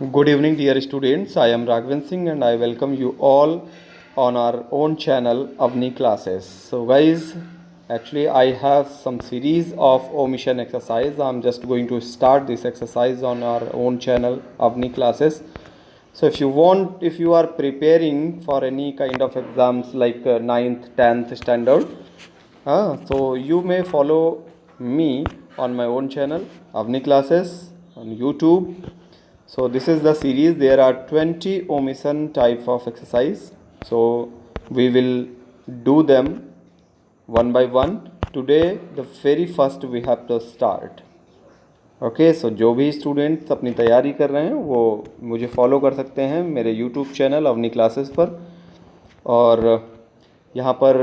Good evening, dear students. I am Raghavan Singh and I welcome you all on our own channel Avni Classes. So, guys, actually, I have some series of omission exercise. I'm just going to start this exercise on our own channel Avni Classes. So, if you are preparing for any kind of exams like 9th, 10th standard, so you may follow me on my own channel Avni Classes on YouTube. So this is the series. There are 20 omission type of exercise. So we will do them one by one. Today the very first we have to start. Okay so जो भी students अपनी तैयारी कर रहे हैं वो मुझे follow कर सकते हैं मेरे यूट्यूब चैनल अवनी क्लासेस पर। और यहाँ पर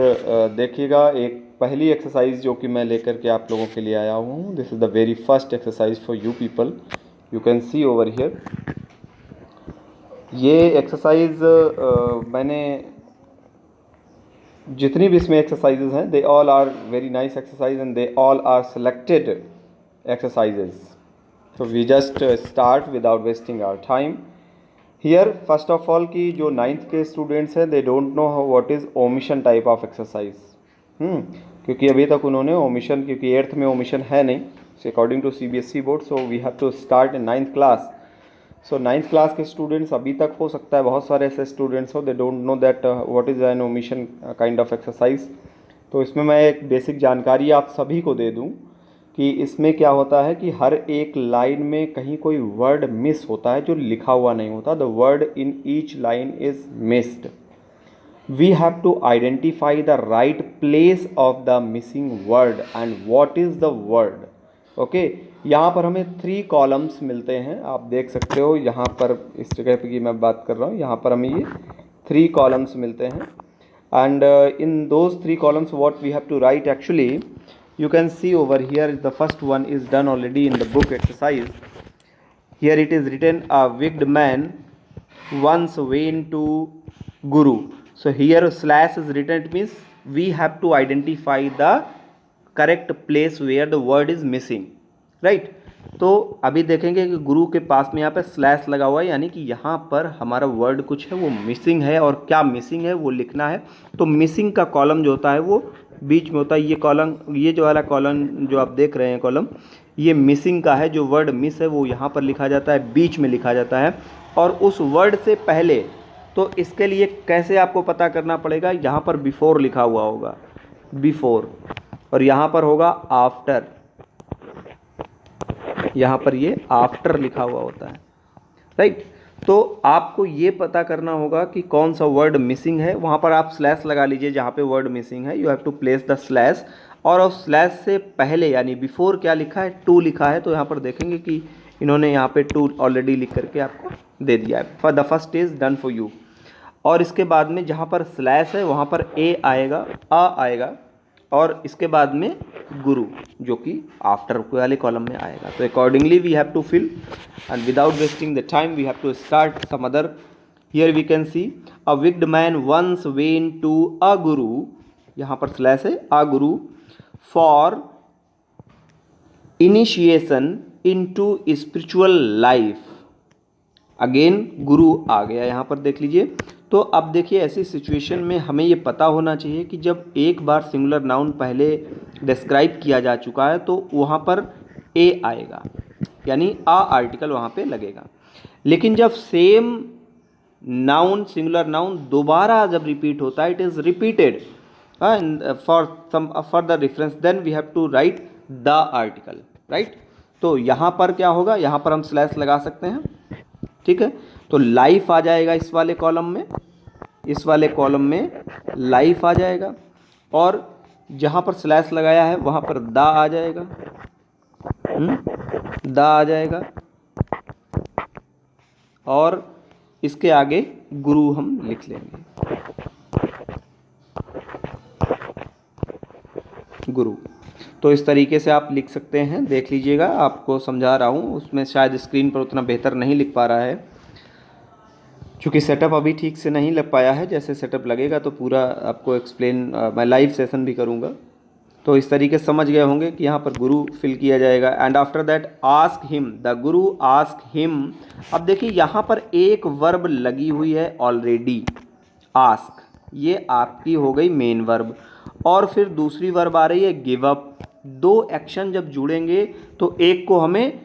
देखिएगा एक पहली एक्सरसाइज जो कि मैं लेकर के आप लोगों के लिए आया हूँ। This is the very first exercise for you people. You can see over here. ये एक्सरसाइज मैंने जितनी भी इसमें एक्सरसाइजेज हैं they all are very nice exercise and they all are selected exercises. So we just start without wasting our time. Here first of all कि जो 9th के students हैं they don't know what is omission type of exercise. क्योंकि अभी तक उन्होंने omission, क्योंकि 8th में omission है नहीं according to CBSE board, so we have to start in 9th class. So 9th class के students अभी तक हो सकता है बहुत सारे ऐसे students हो they don't know that what is an omission kind of exercise. तो इसमें मैं एक बेसिक जानकारी आप सभी को दे दूँ कि इसमें क्या होता है कि हर एक लाइन में कहीं कोई वर्ड मिस होता है जो लिखा हुआ नहीं होता। The word in each line is missed. We have to identify the right place of the missing word and what is the word. Okay, यहाँ पर हमें 3 कॉलम्स मिलते हैं। आप देख सकते हो यहाँ पर इस जगह पर की मैं बात कर रहा हूँ, यहाँ पर हमें ये 3 कॉलम्स मिलते हैं and in those 3 columns what we have to write actually you can see over here the first one is done already in the book exercise. Here it is written a wicked man once went to guru. So here slash is written, it means we have to identify the correct place where the word is missing, right? तो अभी देखेंगे कि गुरु के पास में यहाँ पे slash लगा हुआ है, यानी कि यहाँ पर हमारा वर्ड कुछ है वो मिसिंग है और क्या मिसिंग है वो लिखना है। तो मिसिंग का कॉलम जो होता है वो बीच में होता है। ये कॉलम, ये जो वाला कॉलम जो आप देख रहे हैं कॉलम, ये मिसिंग का है। जो वर्ड मिस है वो यहाँ पर लिखा जाता है, बीच में लिखा जाता है। और उस वर्ड से पहले, तो इसके लिए कैसे आपको पता करना पड़ेगा, यहाँ पर बिफोर लिखा हुआ होगा, बिफोर, और यहाँ पर होगा आफ्टर, यहाँ पर ये आफ्टर लिखा हुआ होता है, राइट। तो आपको ये पता करना होगा कि कौन सा वर्ड मिसिंग है। वहाँ पर आप स्लैश लगा लीजिए जहाँ पे वर्ड मिसिंग है, you have to place the slash. और उस स्लैश से पहले यानी बिफोर क्या लिखा है, टू लिखा है। तो यहाँ पर देखेंगे कि इन्होंने यहाँ पे टू ऑलरेडी लिख करके आपको दे दिया है। For the first is done for you. और इसके बाद में जहाँ पर स्लैश है वहाँ पर ए आएगा, आ आएगा, और इसके बाद में गुरु जो कि आफ्टर वाले कॉलम में आएगा। तो accordingly we have to fill and without wasting the time we have to start some other. Here we can see a wicked man once went to a guru, यहाँ पर स्लैश है, a guru for initiation into spiritual life. Again guru आ गया यहाँ पर, देख लीजिए। तो अब देखिए ऐसी सिचुएशन में हमें ये पता होना चाहिए कि जब एक बार सिंगुलर नाउन पहले डिस्क्राइब किया जा चुका है तो वहाँ पर ए आएगा, यानी आ आर्टिकल वहाँ पे लगेगा। लेकिन जब सेम नाउन, सिंगुलर नाउन दोबारा जब रिपीट होता है, it is repeated for the reference, then we have to write the article, right. तो यहाँ पर क्या होगा, यहाँ पर हम स्लैश लगा सकते हैं, ठीक है। तो लाइफ आ जाएगा इस वाले कॉलम में, इस वाले कॉलम में लाइफ आ जाएगा, और जहाँ पर स्लैश लगाया है वहाँ पर दा आ जाएगा, दा आ जाएगा, और इसके आगे गुरु हम लिख लेंगे, गुरु। तो इस तरीके से आप लिख सकते हैं, देख लीजिएगा, आपको समझा रहा हूँ। उसमें शायद स्क्रीन पर उतना बेहतर नहीं लिख पा रहा है क्योंकि सेटअप अभी ठीक से नहीं लग पाया है। जैसे सेटअप लगेगा तो पूरा आपको एक्सप्लेन मैं लाइव सेशन भी करूँगा। तो इस तरीके से समझ गए होंगे कि यहाँ पर गुरु फिल किया जाएगा। And after that ask him, the Guru ask him. अब देखिए यहाँ पर एक वर्ब लगी हुई है ऑलरेडी, आस्क, ये आपकी हो गई मेन वर्ब, और फिर दूसरी वर्ब आ रही है गिव अप। दो एक्शन जब जुड़ेंगे तो एक को हमें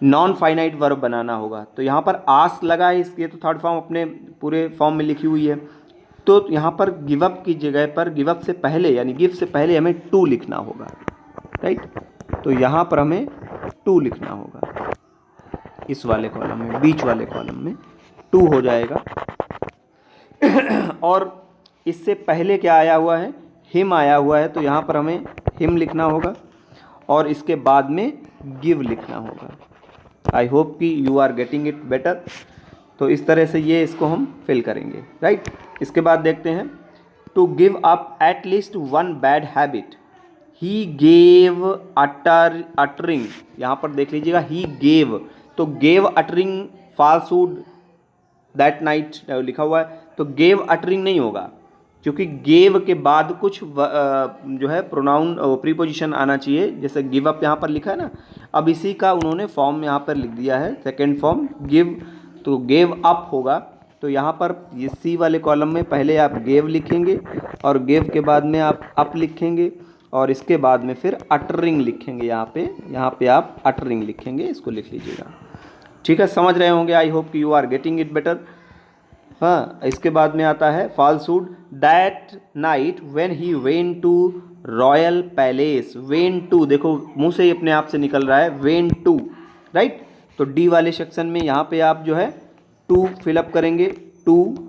नॉन फाइनाइट वर्ब बनाना होगा। तो यहाँ पर आस्क लगा है, इसलिए तो थर्ड फॉर्म अपने पूरे फॉर्म में लिखी हुई है। तो यहाँ पर गिव अप की जगह पर, गिव अप से पहले यानी गिव से पहले हमें टू लिखना होगा, राइट। तो यहाँ पर हमें टू लिखना होगा, इस वाले कॉलम में, बीच वाले कॉलम में टू हो जाएगा। और इससे पहले क्या आया हुआ है, हिम आया हुआ है, तो यहाँ पर हमें हिम लिखना होगा और इसके बाद में गिव लिखना होगा। आई होप कि you are getting it better. तो इस तरह से ये इसको हम फिल करेंगे, राइट। इसके बाद देखते हैं, to give up at least one bad habit, he gave uttering. यहाँ पर देख लीजिएगा, ही गेव, तो gave uttering falsehood that night लिखा हुआ है, तो गेव अटरिंग नहीं होगा, क्योंकि गेव के बाद कुछ जो है प्रोनाउन प्रीपोजिशन आना चाहिए। जैसे गिव अप यहाँ पर लिखा है ना, अब इसी का उन्होंने फॉर्म यहाँ पर लिख दिया है, सेकेंड फॉर्म गिव, तो गेव अप होगा। तो यहाँ पर ये सी वाले कॉलम में पहले आप गेव लिखेंगे और गेव के बाद में आप अप लिखेंगे और इसके बाद में फिर अटरिंग लिखेंगे। यहाँ पे आप अटरिंग लिखेंगे, इसको लिख लीजिएगा, ठीक है। समझ रहे होंगे, आई होप कि you are getting it better. हाँ, इसके बाद में आता है falsehood, that night when he went to royal palace. Went to, देखो मुंह से ही अपने आप से निकल रहा है, वेंट टू, राइट। तो डी वाले सेक्शन में यहाँ पे आप जो है टू फिलअप करेंगे, टू,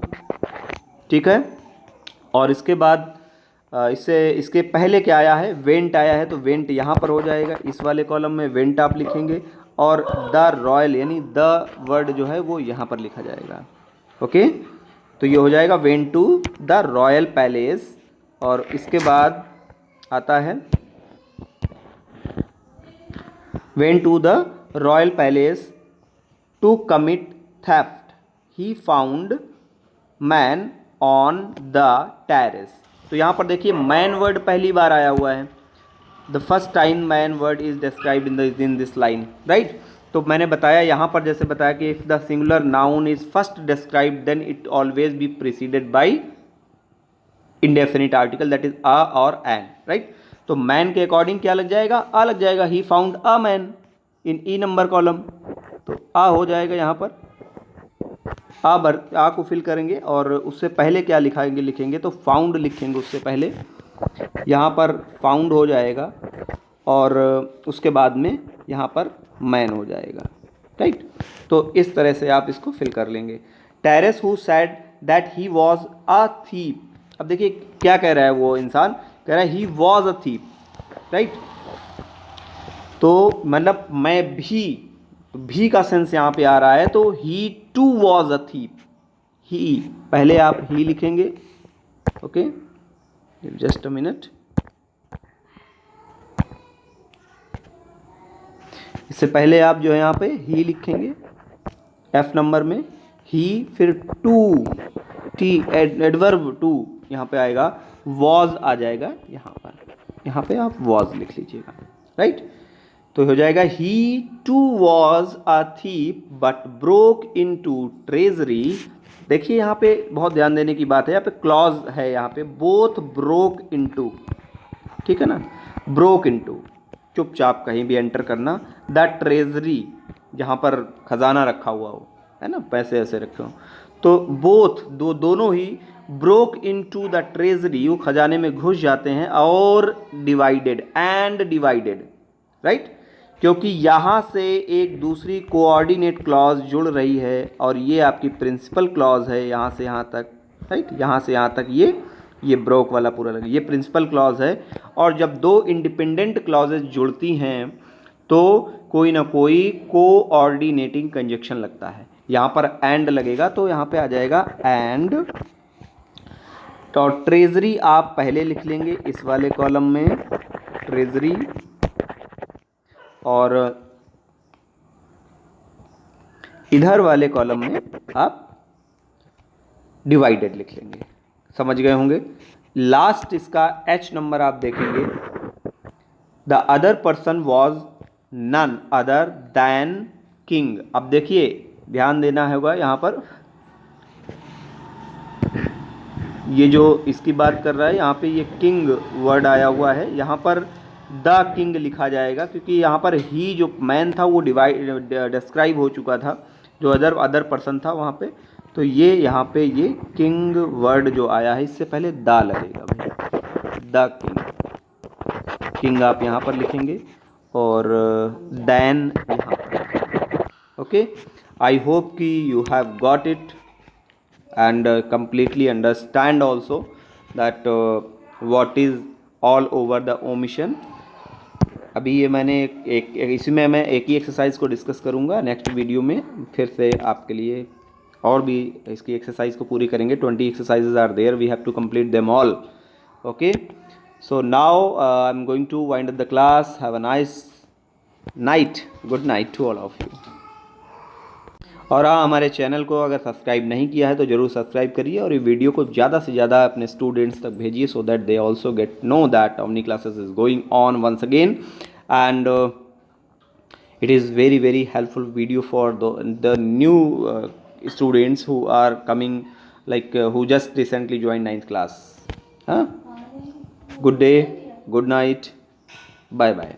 ठीक है। और इसके बाद इसके पहले क्या आया है, वेंट आया है, तो वेंट यहाँ पर हो जाएगा, इस वाले कॉलम में वेंट आप लिखेंगे और द रॉयल यानी द वर्ड जो है वो यहाँ पर लिखा जाएगा, ओके। तो ये हो जाएगा went to the royal palace. और इसके बाद आता है went to the royal palace to commit theft, he found man on the terrace. तो यहाँ पर देखिए मैन वर्ड पहली बार आया हुआ है, the first time man word is described in this line, right. तो मैंने बताया यहाँ पर, जैसे बताया कि if the singular noun is first described then it always be preceded by indefinite article, that is a और एन, राइट। तो मैन के अकॉर्डिंग क्या लग जाएगा, अ लग जाएगा, he found a man in E number column, तो आ हो जाएगा। यहाँ पर आ को फिल करेंगे और उससे पहले क्या लिखेंगे तो फाउंड लिखेंगे उससे पहले, यहाँ पर फाउंड हो जाएगा और उसके बाद में यहाँ पर मैन हो जाएगा, राइट। तो इस तरह से आप इसको फिल कर लेंगे। Terrace who said that he was a thief. अब देखिए क्या कह रहा है वो इंसान, कह रहा है he was a thief, right. तो मतलब मैं भी, तो भी का सेंस यहाँ पे आ रहा है, तो ही टू वॉज अ थीप, ही पहले आप ही लिखेंगे, ओके, जस्ट अ मिनट। इससे पहले आप जो है यहाँ पे ही लिखेंगे एफ नंबर में, ही, फिर टू, टी एडवर्ब टू यहाँ पे आएगा, वॉज आ जाएगा यहाँ पे आप वॉज लिख लीजिएगा, राइट। तो हो जाएगा he too was a thief but broke into treasury. देखिए यहाँ पे बहुत ध्यान देने की बात है, यहाँ पे क्लॉज है, यहाँ पे बोथ ब्रोक इनटू, ठीक है ना, ब्रोक इनटू, चुपचाप कहीं भी एंटर करना, द ट्रेजरी जहाँ पर खजाना रखा हुआ हो, है ना, पैसे ऐसे रखे हो, तो बोथ दोनों he broke into the treasury, वो खजाने में घुस जाते हैं, और डिवाइडेड एंड डिवाइडेड, राइट, क्योंकि यहाँ से एक दूसरी कोऑर्डिनेट क्लॉज जुड़ रही है और ये आपकी प्रिंसिपल क्लॉज है यहाँ से यहाँ तक, राइट, यहाँ से यहाँ तक ये ब्रोक वाला पूरा लगे, ये प्रिंसिपल क्लॉज है। और जब दो इंडिपेंडेंट क्लॉजेज जुड़ती हैं तो कोई ना कोई कोऑर्डिनेटिंग कंजक्शन लगता है, यहाँ पर एंड लगेगा तो यहाँ पे आ जाएगा एंड। तो ट्रेजरी आप पहले लिख लेंगे इस वाले कॉलम में, ट्रेजरी, और इधर वाले कॉलम में आप डिवाइडेड लिख लेंगे। समझ गए होंगे, लास्ट इसका H नंबर आप देखेंगे, the other person was none other than king. अब देखिए ध्यान देना होगा यहाँ पर, ये जो इसकी बात कर रहा है यहाँ पे ये किंग वर्ड आया हुआ है, यहाँ पर द किंग लिखा जाएगा क्योंकि यहाँ पर ही जो मैन था वो डिस्क्राइब हो चुका था, जो अदर पर्सन था वहाँ पे। तो ये यहाँ पे ये किंग वर्ड जो आया है इससे पहले द लगेगा भाई, द किंग। किंग आप यहाँ पर लिखेंगे और दैन यहाँ पर। ओके, आई होप कि you have got it and completely understand also that what is all over the omission। अभी ये मैंने इसमें मैं एक ही एक्सरसाइज को डिस्कस करूँगा, नेक्स्ट वीडियो में फिर से आपके लिए और भी इसकी एक्सरसाइज को पूरी करेंगे। 20 exercises are there, we have to complete them all. Okay, so now I am going to wind up the class. Have a nice night, good night to all of you. और हाँ, हमारे channel को अगर subscribe नहीं किया है तो ज़रूर सब्सक्राइब करिए और ये वीडियो को ज़्यादा से ज़्यादा अपने स्टूडेंट्स तक भेजिए, so that they also get know that Omni Classes is going on once again and it is very helpful video for the new students who are coming, like who just recently joined 9th class. Good day, good night, bye bye.